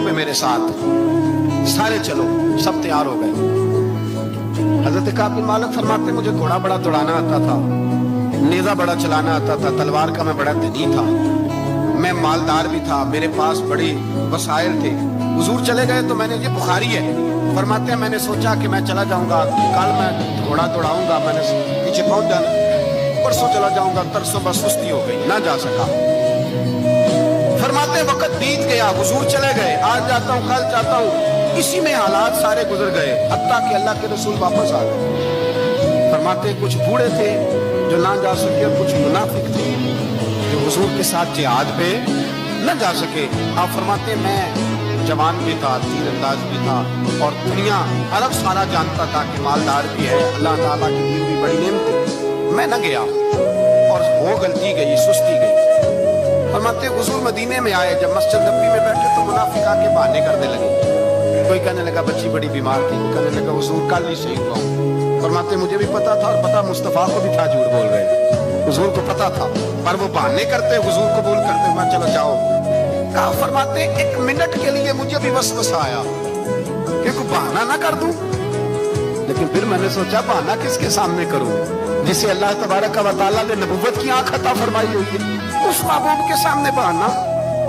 में मेरे साथ, सारे चलो। सब तैयार हो गए। हजरत काब बिन मालिक फरमाते मुझे घोड़ा बड़ा दौड़ाना आता था, नेजा बड़ा चलाना आता था, तलवार का मैं बड़ा धनी था, मैं मालदार भी था, मेरे पास बड़ी वसाइल थे। हुजूर चले गए तो मैंने, ये बुखारी है, फरमाते हैं मैंने सोचा कि मैं चला जाऊंगा, कल मैं घोड़ा दौड़ाऊंगा, मैंने पीछे पहुंच जाना, परसों चला जाऊंगा, तरसों बस सुस्ती हो गई, ना जा सका। फरमाते वक्त बीत गया, हुजूर चले गए, आज जाता हूँ कल जाता हूँ, इसी में हालात सारे गुजर गए, हत्ता कि अल्लाह के रसूल वापस आ गए। फरमाते कुछ बूढ़े थे जो ना जा सके, कुछ मुनाफिक थे जो हुजूर के साथ जिहाद पे न जा सके। आप फरमाते मैं जवान भी था, तीर अंदाज भी था, और दुनिया अरब सारा जानता था कि मालदार भी है, अल्लाह ताला की दी हुई बड़ी नेमत। मैं न गया और वो गलती गई, सुस्ती गई। फरमाते हुजूर मदीने में आए, जब मस्जिद नबी में बैठे तो मुनाफिक आके बहाने करने लगे। कोई कहने लगा बच्ची बड़ी बीमार थी, कहने लगा हुजूर कल ही सही हुआ हूँ। फरमाते मुझे भी पता था, और पता मुस्तफा को भी था झूठ बोल रहे, हुजूर को पता था, पर वो बहाने करते, हुजूर कबूल करते, मैं चलो जाओ। कहा फरमाते एक मिनट के लिए मुझे भी वसवसा आया कि कोई बहाना ना कर दूं, लेकिन फिर मैंने सोचा बहाना किसके सामने करूं, जिसे अल्लाह तबारक व तआला ने नबुव्वत की आंख अता फरमाई हुई है, उस महबूब के सामने बहाना।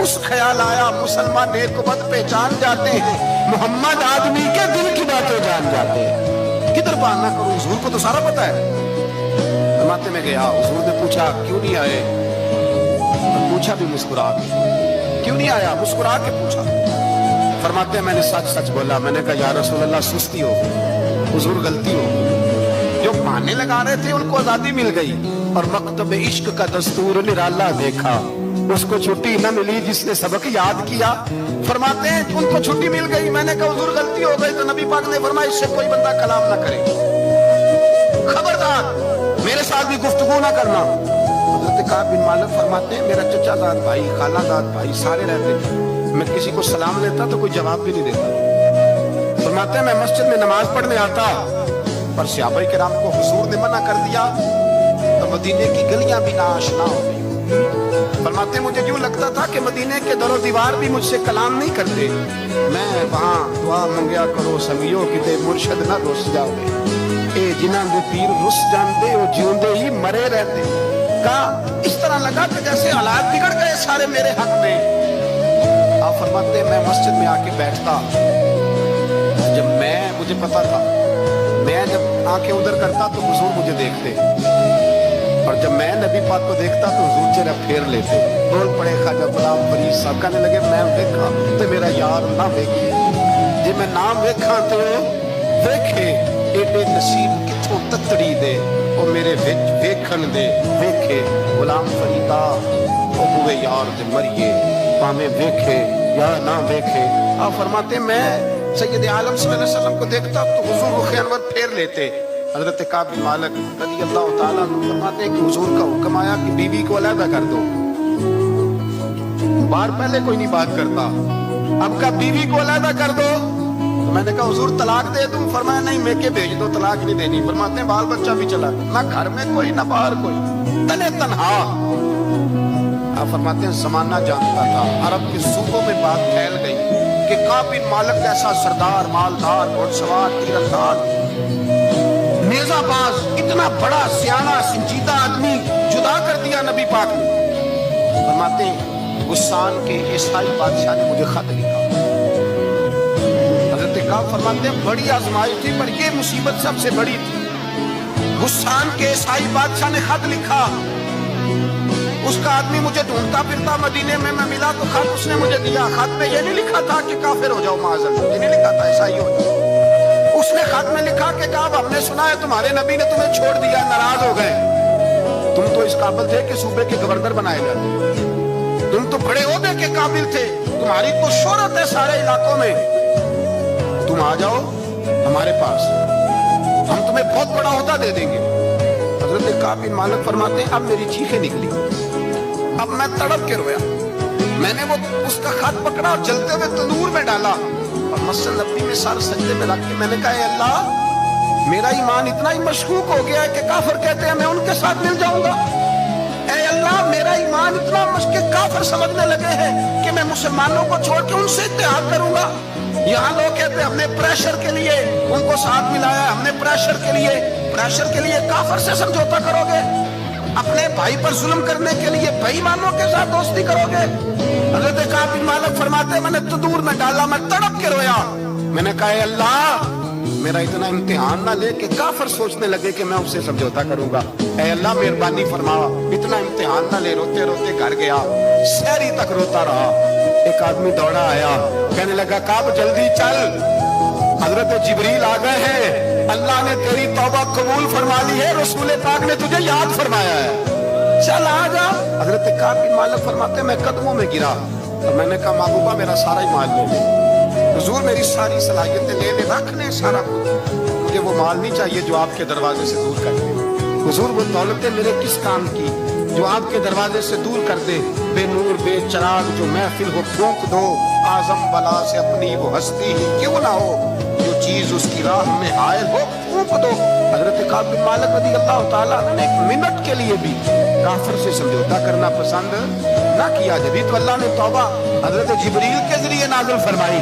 उस ख्याल आया मुसलमान नेक को बद पहचान जाते हैं, मोहम्मद आदमी के दिल की बातें जान जाते हैं, किधर बहाना करूं, हुजूर को तो सारा पता है। फरमाते में गया, हुजूर ने पूछा क्यों नहीं आए, पूछा भी मुस्कुरा के, क्यों नहीं आया, मुस्कुरा के पूछा। फरमाते मैंने सच सच बोला, मैंने कहा या रसूल अल्लाह सुस्ती हो गई, हुजूर गलती हो गई, जो बहाने लगा रहे थे उनको आजादी मिल गई, और मकतब इश्क का दस्तूर निराला देखा, उसको छुट्टी न मिली जिसने सबक याद किया। फरमाते हैं उनको छुट्टी मिल गई, मैंने कहा हुजूर गलती हो गई, तो नबी पाक ने फरमाया इससे कोई बंदा कलाम ना करे, खबरदार मेरे साथ भी गुफ्तगू ना करना। हजरत काब बिन मालिक फरमाते हैं मेरा चचाजाद भाई, खालाजाद भाई सारे रहते थे, मैं किसी को सलाम देता तो कोई जवाब भी नहीं देता। फरमाते हैं मैं मस्जिद में नमाज पढ़ने आता, पर सहाबा किराम को हुजूर ने मना कर दिया तो मदीने की गलियां भी नाआशना हो गई। फरमाते मुझे यूं लगता था कि मदीने के दरो दीवार भी मुझसे कलाम नहीं करते, मैं वहां दुआ मंगया करो समियो किते मुर्शद ना रुस जाओगे, ए जिन्हां दे पीर रुस जांदे ओ जिउंदे ही मरे रहते। का इस तरह लगा कि जैसे हालात बिगड़ गए सारे मेरे हक में। आप फरमाते मैं मस्जिद में आके बैठता, जब मुझे पता था, मैं जब आंखें उधर करता तो हुजूर मुझे देखते, और जब मैं नबी पाक को देखता तो हुजूर चेहरा फेर लेते। बोल पड़े ख्वाजा गुलाम फरीद साहब, कहने लगे मैं देखा तो मेरा यार ना देखे, जे मैं ना वेखा तो वेखे, एडे नसीब किथों ततड़ी दे ओ मेरे विच वेखण दे, वेखे गुलाम फरीदा ओ हुए यार दे मरिए, भाਵੇਂ वेखे या ना वेखे। आप फरमाते मैं सैयद आलम सल्लल्लाहु अलैहि वसल्लम को देखता तो हुजूर रुख अनवर फेर लेते। हजरत काब बिन मालिक रज़ी अल्लाह तआला अन्हु फरमाते हैं कि हुजूर का हुक्म आया कि बीवी को अलग कर दो। बार पहले कोई नहीं बात करता, अब का बीवी को अलग कर दो, तो मैंने कहा हुजूर तलाक दे दूं, फरमाया नहीं मेके भेज दो, तलाक नहीं देनी। फरमाते हैं बाल बच्चा भी चला, ना घर में कोई ना बाहर कोई, तने तन्हा। आप फरमाते हैं जमाना जानता था, अरब के सूबों में बात फैल गई कि काब बिन मालिक जैसा सरदार, मालदार, घुड़सवार, तीरंदाज, नेज़ाबाज, इतना बड़ा सियाना संजीदा आदमी जुदा कर दिया नबी पाक ने। फरमाते हैं गुस्सान के ईसाई बादशाह ने मुझे खत लिखा। हजरत काब फरमाते हैं बड़ी आजमाइश थी, पर ये मुसीबत सबसे बड़ी थी। गुस्सान के ईसाई बादशाह ने खत लिखा, उसका आदमी मुझे ढूंढता फिरता मदीने में मैं मिला तो खत उसने मुझे दिया। खत में ये नहीं लिखा था कि काफिर हो जाओ माज़अल्लाह, ये नहीं लिखा था ईसाई हो जाओ। उसने खत में लिखा कि काब हमने सुना है तुम्हारे नबी ने तुम्हें छोड़ दिया, नाराज हो गए, तुम तो इस काबिल थे कि सूबे के गवर्नर बनाए जाते, तुम तो बड़े ओहदे के काबिल थे, तुम्हारी तो शोहरत है सारे इलाकों में, तुम आ जाओ हमारे पास, हम तुम्हें बहुत बड़ा ओहदा दे देंगे। हजरत काब बिन मालिक फरमाते हैं अब मेरी चीखें निकली, अब मैं तड़प के रोया, मैंने वो उसका खत पकड़ा और जलते हुए तंदूर में डाला और मस्जिद नबी में सर सजदे में रख के मैंने कहा अल्लाह मेरा ईमान इतना ही मशकूक हो गया है कि काफिर कहते हैं मैं उनके साथ मिल जाऊंगा, ऐ अल्लाह मेरा ईमान इतना मुश्किल काफिर समझने लगे हैं कि मैं मुसलमानों को छोड़ के उनसे इत्तेहाद करूंगा। यहाँ लोग कहते हैं हमने प्रेशर के लिए उनको साथ मिलाया, हमने प्रेशर के लिए काफिर से समझौता करोगे, अपने भाई पर जुल्म करने के लिए बेईमानों के साथ दोस्ती करोगे। हज़रत काब बिन मालिक फरमाते मैंने तंदूर में डाला, मैं तड़प के रोया। मैंने कहा अल्लाह मेरा इतना इम्तिहान ना ले कि काफिर सोचने लगे कि मैं उससे समझौता करूंगा। ऐ अल्लाह मेहरबानी फरमावा, इतना इम्तिहान ना ले। रोते रोते घर गया, शहरी तक रोता रहा। एक आदमी दौड़ा आया, कहने लगा काब जल्दी चल, हजरत जिब्रील आ गए हैं, अल्लाह ने तेरी तौबा कबूल फरमा ली है, रसूल पाक ने तुझे याद फरमाया है, चल आ जा। हजरत काब बिन मालिक फरमाते मैं कदमों में गिरा और मैंने कहा महबूबा मेरा सारा ही माल ले ले, हुजूर मेरी सारी सलाहियतें ले ले, रख ले सारा कुछ, मुझे वो माल नहीं चाहिए जो आपके दरवाजे से दूर कर दे। हुजूर वो दौलतें मेरे किस काम की जो आपके दरवाजे से दूर कर दे। बेनूर बेचराग जो महफिल हो फूंक दो, आजम बला से अपनी वो हस्ती ही क्यों ना हो, जो चीज उसकी राह में आयल हो फूंक दो। हजरत काब बिन मालिक रज़ी अल्लाह ताला ने एक मिनट के लिए भी काफिर से समझौता करना पसंद ना किया। जब तो अल्लाह ने तौबा हजरत जिब्रील के जरिए नाज़िल फरमाई।